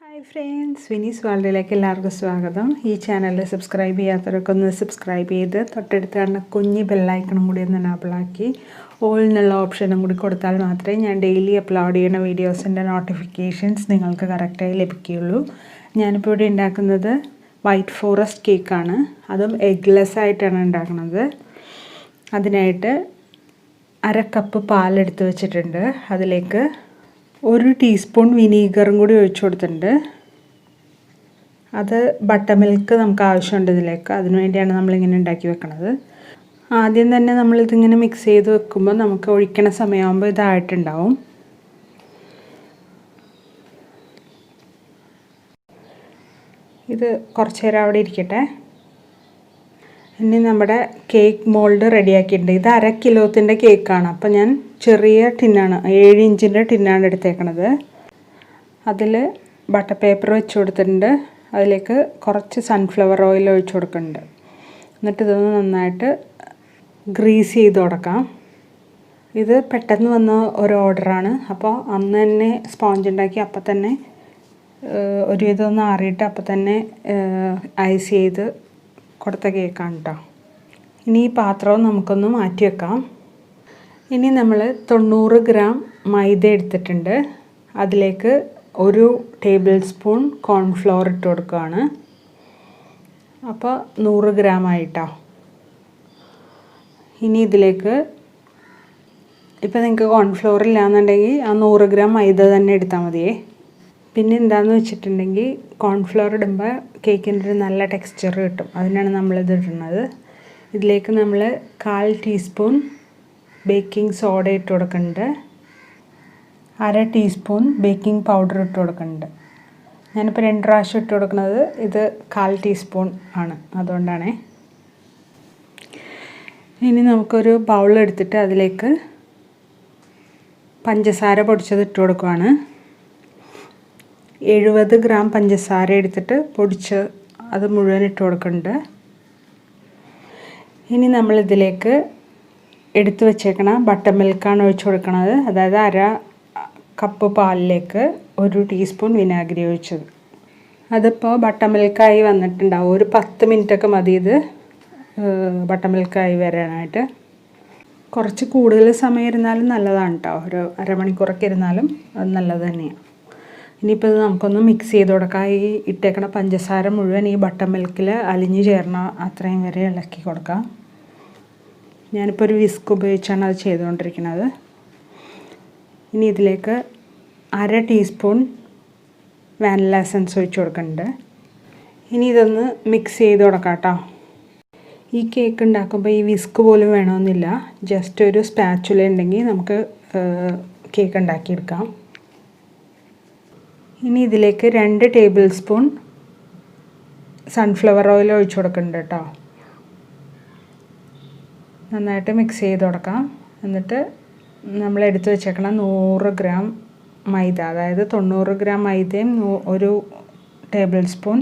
Hi friends, Vinees വേൾഡിലേക്ക് എല്ലാവർക്കും സ്വാഗതം. ഈ ചാനൽ സബ്സ്ക്രൈബ് ചെയ്യാത്തവരൊക്കെ ഒന്ന് സബ്സ്ക്രൈബ് ചെയ്ത് തൊട്ടടുത്ത് കാണുന്ന കുഞ്ഞ് ബെല്ലൈക്കണും കൂടി ഒന്ന് എനാബിളാക്കി ഓൾ എന്നുള്ള ഓപ്ഷനും കൂടി കൊടുത്താൽ മാത്രമേ ഞാൻ ഡെയിലി അപ്ലോഡ് ചെയ്യുന്ന വീഡിയോസിൻ്റെ നോട്ടിഫിക്കേഷൻസ് നിങ്ങൾക്ക് കറക്റ്റായി ലഭിക്കുകയുള്ളൂ. ഞാനിപ്പോൾ ഇവിടെ ഉണ്ടാക്കുന്നത് വൈറ്റ് ഫോറസ്റ്റ് കേക്കാണ്. അതും എഗ്ലെസ് ആയിട്ടാണ് ഉണ്ടാക്കുന്നത്. അതിനായിട്ട് 1/2 കപ്പ് പാലെടുത്ത് വെച്ചിട്ടുണ്ട്. അതിലേക്ക് 1 ടീസ്പൂൺ വിനീഗറും കൂടി ഒഴിച്ചു കൊടുത്തിട്ടുണ്ട്. അത് ബട്ടർ മിൽക്ക് നമുക്ക് ആവശ്യമുണ്ട് ഇതിലേക്ക്. അതിനു വേണ്ടിയാണ് നമ്മളിങ്ങനെ ഉണ്ടാക്കി വെക്കുന്നത്. ആദ്യം തന്നെ നമ്മളിതിങ്ങനെ മിക്സ് ചെയ്ത് വെക്കുമ്പോൾ നമുക്ക് ഒഴിക്കണ സമയമാകുമ്പോൾ ഇതായിട്ടുണ്ടാവും. ഇത് കുറച്ച് നേരം അവിടെ ഇരിക്കട്ടെ. ഇനി നമ്മുടെ കേക്ക് മോൾഡ് റെഡിയാക്കിയിട്ടുണ്ട്. ഇത് 1/2 കിലോത്തിൻ്റെ കേക്കാണ്. അപ്പോൾ ഞാൻ ചെറിയ ടിന്നാണ്, 7 ഇഞ്ചിൻ്റെ ടിന്നാണ് എടുത്തേക്കണത്. അതിൽ ബട്ടർ പേപ്പർ വെച്ച് കൊടുത്തിട്ടുണ്ട്. അതിലേക്ക് കുറച്ച് സൺഫ്ലവർ ഓയിൽ ഒഴിച്ച് കൊടുക്കുന്നുണ്ട്. എന്നിട്ട് ഇതൊന്ന് നന്നായിട്ട് ഗ്രീസ് ചെയ്ത് കൊടുക്കാം. ഇത് പെട്ടെന്ന് വന്ന ഒരു ഓർഡറാണ്. അപ്പോൾ അന്ന് തന്നെ സ്പോഞ്ച് ഉണ്ടാക്കി അപ്പം തന്നെ ഒരുവിധം ഒന്ന് ആറിയിട്ട് അപ്പം തന്നെ ഐസ് ചെയ്ത് കൊടുത്ത കേക്കാണ് കേട്ടോ. ഇനി ഈ പാത്രവും നമുക്കൊന്ന് മാറ്റി വെക്കാം. ഇനി നമ്മൾ 90 ഗ്രാം മൈദ എടുത്തിട്ടുണ്ട്. അതിലേക്ക് 1 ടേബിൾ സ്പൂൺ കോൺഫ്ലവർ ഇട്ട് കൊടുക്കുകയാണ്. അപ്പോൾ 100 ഗ്രാം ആയിട്ടോ. ഇനി ഇതിലേക്ക് ഇപ്പോൾ നിങ്ങൾക്ക് കോൺഫ്ലവർ ഇല്ലാന്നുണ്ടെങ്കിൽ ആ 100 ഗ്രാം മൈദ തന്നെ എടുത്താൽ മതിയേ. പിന്നെ എന്താണെന്ന് വെച്ചിട്ടുണ്ടെങ്കിൽ കോൺഫ്ലവർ ഇടുമ്പോൾ കേക്കിൻ്റെ ഒരു നല്ല ടെക്സ്ചർ കിട്ടും. അതിനാണ് നമ്മളിത് ഇടുന്നത്. ഇതിലേക്ക് നമ്മൾ 1/4 ടീസ്പൂൺ ബേക്കിംഗ് സോഡ ഇട്ട് കൊടുക്കുന്നുണ്ട്. 1/2 ടീസ്പൂൺ ബേക്കിംഗ് പൗഡർ ഇട്ട് കൊടുക്കുന്നുണ്ട്. ഞാനിപ്പോൾ 2 പ്രാവശ്യം ഇട്ട് കൊടുക്കുന്നത്. ഇത് 1/4 ടീസ്പൂൺ ആണ്, അതുകൊണ്ടാണേ. ഇനി നമുക്കൊരു ബൗൾ എടുത്തിട്ട് അതിലേക്ക് പഞ്ചസാര പൊടിച്ചത് ഇട്ട് കൊടുക്കുകയാണ്. 70 ഗ്രാം പഞ്ചസാര എടുത്തിട്ട് പൊടിച്ച് അത് മുഴുവൻ ഇട്ട് കൊടുക്കുന്നുണ്ട്. ഇനി നമ്മളിതിലേക്ക് എടുത്തു വെച്ചേക്കണ ബട്ടർ മിൽക്കാണ് ഒഴിച്ച് കൊടുക്കുന്നത്. അതായത് 1/2 കപ്പ് പാലിലേക്ക് 1 ടീസ്പൂൺ വിനാഗിരി ഒഴിച്ചത്. അതിപ്പോൾ ബട്ടർ മിൽക്കായി വന്നിട്ടുണ്ടാവും. ഒരു 10 മിനിറ്റൊക്കെ മതി ഇത് ബട്ടർ മിൽക്കായി വരാനായിട്ട്. കുറച്ച് കൂടുതൽ സമയം ഇരുന്നാലും നല്ലതാണ് കേട്ടോ. ഒരു അരമണിക്കൂറൊക്കെ ഇരുന്നാലും അത് നല്ലത് തന്നെയാണ്. ഇനിയിപ്പോൾ ഇത് നമുക്കൊന്ന് മിക്സ് ചെയ്ത് കൊടുക്കാം. ഈ ഇട്ടേക്കണ പഞ്ചസാര മുഴുവൻ ഈ ബട്ടർ മിൽക്കിൽ അലിഞ്ഞ് ചേർന്ന അത്രയും വരെ ഇളക്കി കൊടുക്കാം. ഞാനിപ്പോൾ ഒരു വിസ്ക് ഉപയോഗിച്ചാണ് അത് ചെയ്തുകൊണ്ടിരിക്കുന്നത്. ഇനി ഇതിലേക്ക് 1/2 ടീസ്പൂൺ വാനില എസൻസ് ഒഴിച്ച് കൊടുക്കുന്നുണ്ട്. ഇനി ഇതൊന്ന് മിക്സ് ചെയ്ത് കൊടുക്കാം കേട്ടോ. ഈ കേക്ക് ഉണ്ടാക്കുമ്പോൾ ഈ വിസ്ക് പോലും വേണമെന്നില്ല. ജസ്റ്റ് ഒരു സ്പാച്ചുല ഉണ്ടെങ്കിൽ നമുക്ക് കേക്ക് ഉണ്ടാക്കിയെടുക്കാം. ഇനി ഇതിലേക്ക് 2 ടേബിൾ സ്പൂൺ സൺഫ്ലവർ ഓയിൽ ഒഴിച്ച് കൊടുക്കുന്നുണ്ട് കേട്ടോ. നന്നായിട്ട് മിക്സ് ചെയ്ത് കൊടുക്കാം. എന്നിട്ട് നമ്മൾ എടുത്ത് വെച്ചേക്കണം 100 ഗ്രാം മൈദ, അതായത് 90 ഗ്രാം മൈദയും 1 ടേബിൾ സ്പൂൺ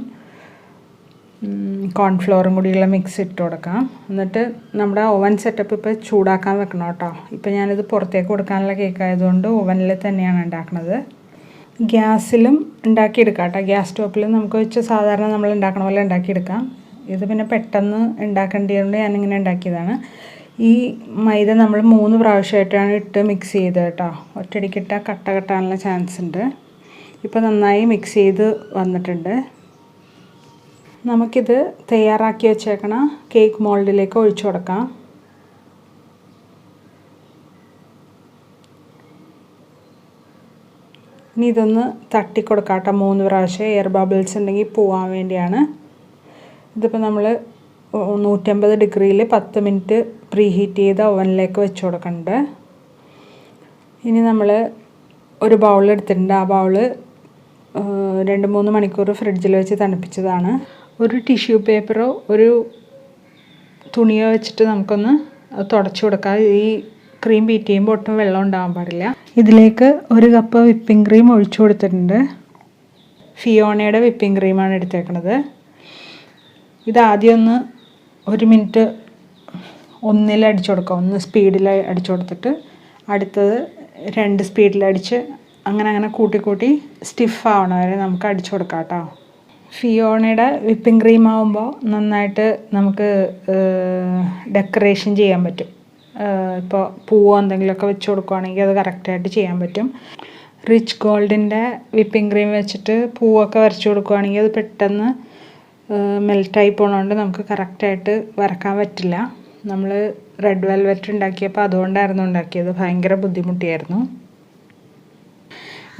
കോൺഫ്ലോറും കൂടിയുള്ള മിക്സ് ഇട്ട് കൊടുക്കാം. എന്നിട്ട് നമ്മുടെ ഓവൻ സെറ്റപ്പ് ഇപ്പോൾ ചൂടാക്കാൻ വെക്കണം കേട്ടോ. ഇപ്പോൾ ഞാനിത് പുറത്തേക്ക് കൊടുക്കാനുള്ള കേക്ക് ആയതുകൊണ്ട് ഓവനിൽ തന്നെയാണ് ഉണ്ടാക്കുന്നത്. ഗ്യാസിലും ഉണ്ടാക്കിയെടുക്കാം കേട്ടോ. ഗ്യാസ് സ്റ്റോപ്പിലും നമുക്ക് വെച്ച് സാധാരണ നമ്മൾ ഉണ്ടാക്കണ പോലെ ഉണ്ടാക്കിയെടുക്കാം. ഇത് പിന്നെ പെട്ടെന്ന് ഉണ്ടാക്കേണ്ടതുകൊണ്ട് ഞാനിങ്ങനെ ഉണ്ടാക്കിയതാണ്. ഈ മൈദ നമ്മൾ 3 പ്രാവശ്യമായിട്ടാണ് ഇട്ട് മിക്സ് ചെയ്തത് കേട്ടോ. ഒറ്റയടിക്കിട്ടാൽ കട്ട കെട്ടാനുള്ള ചാൻസ് ഉണ്ട്. ഇപ്പോൾ നന്നായി മിക്സ് ചെയ്ത് വന്നിട്ടുണ്ട്. നമുക്കിത് തയ്യാറാക്കി വെച്ചേക്കണ കേക്ക് മോൾഡിലേക്ക് ഒഴിച്ചു കൊടുക്കാം. ഇനി ഇതൊന്ന് തട്ടിക്കൊടുക്കാം കേട്ടോ 3 പ്രാവശ്യം. എയർ ബബിൾസ് ഉണ്ടെങ്കിൽ പോകാൻ വേണ്ടിയാണ്. ഇതിപ്പോൾ നമ്മൾ 150 ഡിഗ്രിയിൽ 10 മിനിറ്റ് പ്രീ ഹീറ്റ് ചെയ്ത ഓവനിലേക്ക് വെച്ച് കൊടുക്കുന്നുണ്ട്. ഇനി നമ്മൾ ഒരു ബൗൾ എടുത്തിട്ടുണ്ട്. ആ ബൗള് 2-3 മണിക്കൂർ ഫ്രിഡ്ജിൽ വെച്ച് തണുപ്പിച്ചതാണ്. ഒരു ടിഷ്യൂ പേപ്പറോ ഒരു തുണിയോ വെച്ചിട്ട് നമുക്കൊന്ന് തുടച്ചു കൊടുക്കാം. ഈ ക്രീം ബീറ്റ് ചെയ്യുമ്പോൾ ഒട്ടും വെള്ളം ഉണ്ടാകാൻ പാടില്ല. ഇതിലേക്ക് 1 കപ്പ് വിപ്പിംഗ് ക്രീം ഒഴിച്ചു കൊടുത്തിട്ടുണ്ട്. ഫിയോണയുടെ വിപ്പിംഗ് ക്രീമാണ് എടുത്തേക്കണത്. ഇത് ആദ്യം ഒന്ന് 1 മിനിറ്റ് ഒന്നിൽ അടിച്ചു കൊടുക്കാം. 1 സ്പീഡിൽ അടിച്ചു കൊടുത്തിട്ട് അടുത്തത് 2 സ്പീഡിൽ അടിച്ച് അങ്ങനെ കൂട്ടി സ്റ്റിഫ് ആവണ വരെ നമുക്ക് അടിച്ചു കൊടുക്കാം കേട്ടോ. ഫിയോണയുടെ വിപ്പിംഗ് ക്രീം ആകുമ്പോൾ നന്നായിട്ട് നമുക്ക് ഡെക്കറേഷൻ ചെയ്യാൻ പറ്റും. ഇപ്പോൾ പൂവോ എന്തെങ്കിലുമൊക്കെ വെച്ച് കൊടുക്കുകയാണെങ്കിൽ അത് കറക്റ്റായിട്ട് ചെയ്യാൻ പറ്റും. റിച്ച് ഗോൾഡിൻ്റെ വിപ്പിംഗ് ക്രീം വെച്ചിട്ട് പൂവൊക്കെ വരച്ച് കൊടുക്കുകയാണെങ്കിൽ അത് പെട്ടെന്ന് മെൽറ്റായി പോകണോണ്ട് നമുക്ക് കറക്റ്റായിട്ട് വരക്കാൻ പറ്റില്ല. നമ്മൾ റെഡ് വെൽവെറ്റ് ഉണ്ടാക്കിയപ്പോൾ അതുകൊണ്ടായിരുന്നു ഉണ്ടാക്കിയത്. ഭയങ്കര ബുദ്ധിമുട്ടിയായിരുന്നു.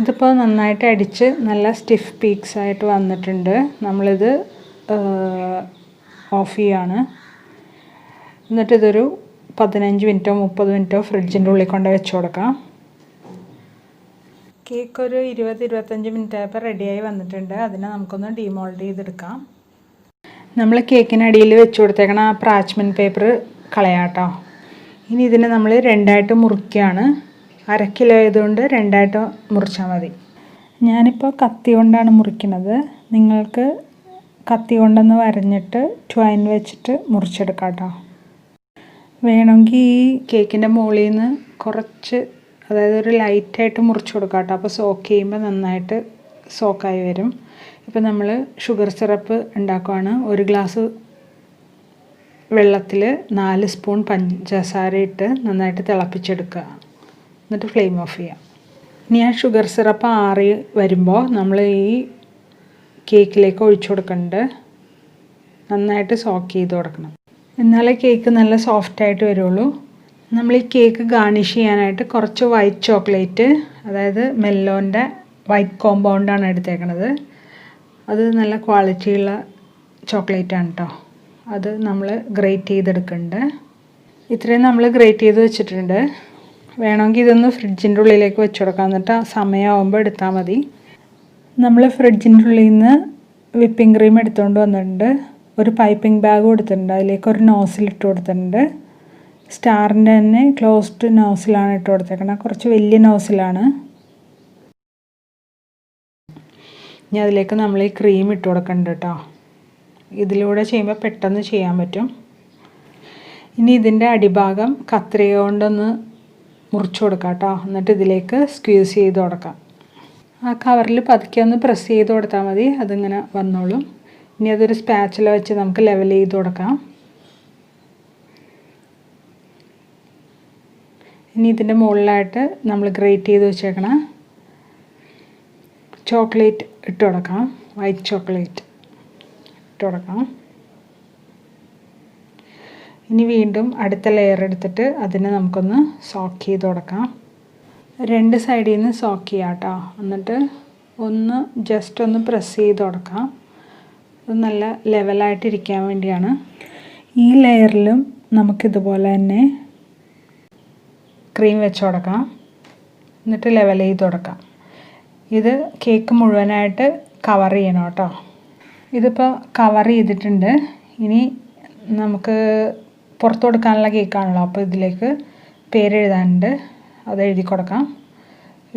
ഇതിപ്പോൾ നന്നായിട്ട് അടിച്ച് നല്ല സ്റ്റിഫ് പീക്സ് ആയിട്ട് വന്നിട്ടുണ്ട്. നമ്മളിത് ഓഫ് ചെയ്യാണ്. എന്നിട്ട് ഇതൊരു 15 മിനിറ്റോ 30 മിനിറ്റോ ഫ്രിഡ്ജിൻ്റെ ഉള്ളിൽ കൊണ്ട് വെച്ച് കൊടുക്കാം. കേക്ക് ഒരു 20-25 മിനിറ്റ് ആയപ്പോൾ റെഡിയായി വന്നിട്ടുണ്ട്. അതിനെ നമുക്കൊന്ന് ഡീമോൾഡ് ചെയ്തെടുക്കാം. നമ്മൾ കേക്കിനടിയിൽ വെച്ച് കൊടുത്തേക്കണ ആ പ്രാച്ച്മെൻറ്റ് പേപ്പർ കളയാട്ടോ. ഇനി ഇതിനെ നമ്മൾ രണ്ടായിട്ട് മുറിക്കുകയാണ്. 1/2 കിലോ ആയതുകൊണ്ട് രണ്ടായിട്ട് മുറിച്ചാൽ മതി. ഞാനിപ്പോൾ കത്തി കൊണ്ടാണ് മുറിക്കുന്നത്. നിങ്ങൾക്ക് കത്തി കൊണ്ടൊന്ന് വരഞ്ഞിട്ട് ട്വൈൻ വെച്ചിട്ട് മുറിച്ചെടുക്കാം കേട്ടോ. വേണമെങ്കിൽ ഈ കേക്കിൻ്റെ മുകളിൽ നിന്ന് കുറച്ച്, അതായത് ഒരു ലൈറ്റായിട്ട് മുറിച്ച് കൊടുക്കാം കേട്ടോ. അപ്പോൾ സോക്ക് ചെയ്യുമ്പോൾ നന്നായിട്ട് സോക്കായി വരും. ഇപ്പോൾ നമ്മൾ ഷുഗർ സിറപ്പ് ഉണ്ടാക്കുവാണ്. 1 ഗ്ലാസ് വെള്ളത്തിൽ 4 സ്പൂൺ പഞ്ചസാര ഇട്ട് നന്നായിട്ട് തിളപ്പിച്ചെടുക്കുക. എന്നിട്ട് ഫ്ലെയിം ഓഫ് ചെയ്യാം. ഇനി ആ ഷുഗർ സിറപ്പ് ആറി വരുമ്പോൾ നമ്മൾ ഈ കേക്കിലേക്ക് ഒഴിച്ചു കൊടുക്കുന്നുണ്ട്. നന്നായിട്ട് സോക്ക് ചെയ്ത് കൊടുക്കണം. എന്നാലേ കേക്ക് നല്ല സോഫ്റ്റായിട്ട് വരുള്ളൂ. നമ്മൾ ഈ കേക്ക് ഗാർണിഷ് ചെയ്യാനായിട്ട് കുറച്ച് വൈറ്റ് ചോക്ലേറ്റ്, അതായത് മെല്ലോൻ്റെ വൈറ്റ് കോമ്പൗണ്ടാണ് എടുത്തേക്കണത്. അത് നല്ല ക്വാളിറ്റിയുള്ള ചോക്ലേറ്റാണ് കേട്ടോ. അത് നമ്മൾ ഗ്രേറ്റ് ചെയ്തെടുക്കുന്നുണ്ട്. ഇത്രയും നമ്മൾ ഗ്രേറ്റ് ചെയ്ത് വെച്ചിട്ടുണ്ട്. വേണമെങ്കിൽ ഇതൊന്ന് ഫ്രിഡ്ജിൻ്റെ ഉള്ളിലേക്ക് വെച്ച് കൊടുക്കാം. എന്നിട്ട് സമയമാകുമ്പോൾ എടുത്താൽ മതി. നമ്മൾ ഫ്രിഡ്ജിൻ്റെ ഉള്ളിൽ നിന്ന് വിപ്പിംഗ് ക്രീം എടുത്തുകൊണ്ട് വന്നിട്ടുണ്ട്. ഒരു പൈപ്പിംഗ് ബാഗ് കൊടുത്തിട്ടുണ്ട്. അതിലേക്ക് ഒരു നോസിൽ ഇട്ട് കൊടുത്തിട്ടുണ്ട്. സ്റ്റാറിൻ്റെ തന്നെ ക്ലോസ്ഡ് നോസിലാണ് ഇട്ട് കൊടുത്തേക്കുന്നത്. കുറച്ച് വലിയ നോസിലാണ്. ഇനി അതിലേക്ക് നമ്മൾ ഈ ക്രീം ഇട്ട് കൊടുക്കുന്നുണ്ട് കേട്ടോ. ഇതിലൂടെ ചെയ്യുമ്പോൾ പെട്ടെന്ന് ചെയ്യാൻ പറ്റും. ഇനി ഇതിൻ്റെ അടിഭാഗം കത്രിക കൊണ്ടൊന്ന് മുറിച്ച് കൊടുക്കാം കേട്ടോ. എന്നിട്ട് ഇതിലേക്ക് സ്ക്വീസ് ചെയ്ത് കൊടുക്കാം. ആ കവറിൽ പതുക്കെ ഒന്ന് പ്രസ് ചെയ്ത് കൊടുത്താൽ മതി. അതിങ്ങനെ വന്നോളും. ഇനി അതൊരു സ്പാച്ചില വെച്ച് നമുക്ക് ലെവൽ ചെയ്ത് കൊടുക്കാം. ഇനി ഇതിൻ്റെ മുകളിലായിട്ട് നമ്മൾ ഗ്രേറ്റ് ചെയ്ത് വെച്ചേക്കണം ചോക്ലേറ്റ് ഇട്ട് കൊടുക്കാം. വൈറ്റ് ചോക്ലേറ്റ് ഇട്ട് കൊടുക്കാം. ഇനി വീണ്ടും അടുത്ത ലെയർ എടുത്തിട്ട് അതിനെ നമുക്കൊന്ന് സോക്ക് ചെയ്ത് കൊടുക്കാം. 2 സൈഡിൽ നിന്ന് സോക്ക് ചെയ്യാം കേട്ടോ. എന്നിട്ട് ഒന്ന് ജസ്റ്റ് ഒന്ന് പ്രസ് ചെയ്ത് കൊടുക്കാം. അത് നല്ല ലെവലായിട്ടിരിക്കാൻ വേണ്ടിയാണ്. ഈ ലെയറിലും നമുക്കിതുപോലെ തന്നെ ക്രീം വെച്ച് കൊടുക്കാം. എന്നിട്ട് ലെവൽ ചെയ്ത് കൊടുക്കാം. ഇത് കേക്ക് മുഴുവനായിട്ട് കവർ ചെയ്യണം കേട്ടോ. ഇതിപ്പോൾ കവർ ചെയ്തിട്ടുണ്ട്. ഇനി നമുക്ക് പുറത്ത് കൊടുക്കാനുള്ള കേക്കാണല്ലോ. അപ്പോൾ ഇതിലേക്ക് പേരെഴുതാനുണ്ട്. അത് എഴുതി കൊടുക്കാം.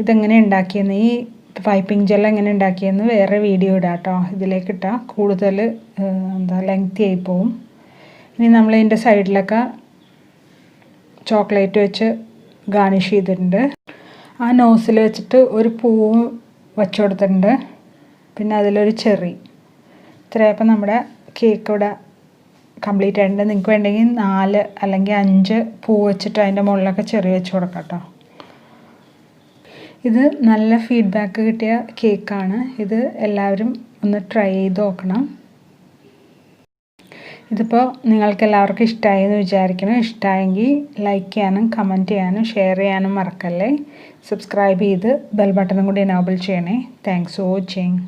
ഇതെങ്ങനെ ഉണ്ടാക്കിയെന്ന്, ഈ പൈപ്പിംഗ് ജെൽ എങ്ങനെ ഉണ്ടാക്കിയെന്ന് വേറെ വീഡിയോ ഇടാം കേട്ടോ. ഇതിലേക്ക് ഇട്ടാൽ കൂടുതൽ ലെങ്തി ആയി പോവും. ഇനി നമ്മൾ ഇതിൻ്റെ സൈഡിലൊക്കെ ചോക്ലേറ്റ് വെച്ച് ഗാർണിഷ് ചെയ്തിട്ടുണ്ട്. ആ നോസിൽ വെച്ചിട്ട് ഒരു പൂവ് വച്ച് കൊടുത്തിട്ടുണ്ട്. പിന്നെ അതിലൊരു ചെറി. ഇത്രയപ്പോൾ നമ്മുടെ കേക്ക് ഇവിടെ കംപ്ലീറ്റ് ആയിട്ടുണ്ട്. നിങ്ങൾക്ക് വേണ്ടെങ്കിൽ 4 അല്ലെങ്കിൽ 5 പൂ വെച്ചിട്ട് അതിൻ്റെ മുകളിലൊക്കെ ചെറി വെച്ച് കൊടുക്കാം കേട്ടോ. ഇത് നല്ല ഫീഡ്ബാക്ക് കിട്ടിയ കേക്കാണ്. ഇത് എല്ലാവരും ഒന്ന് ട്രൈ ചെയ്ത് നോക്കണം. ഇതിപ്പോൾ നിങ്ങൾക്ക് എല്ലാവർക്കും ഇഷ്ടമായി എന്ന് വിചാരിക്കണം. ഇഷ്ടമായെങ്കിൽ ലൈക്ക് ചെയ്യാനും കമൻറ്റ് ചെയ്യാനും ഷെയർ ചെയ്യാനും മറക്കല്ലേ. സബ്സ്ക്രൈബ് ചെയ്ത് ബെൽ ബട്ടണും കൂടി എനേബിൾ ചെയ്യണേ. Thanks for watching.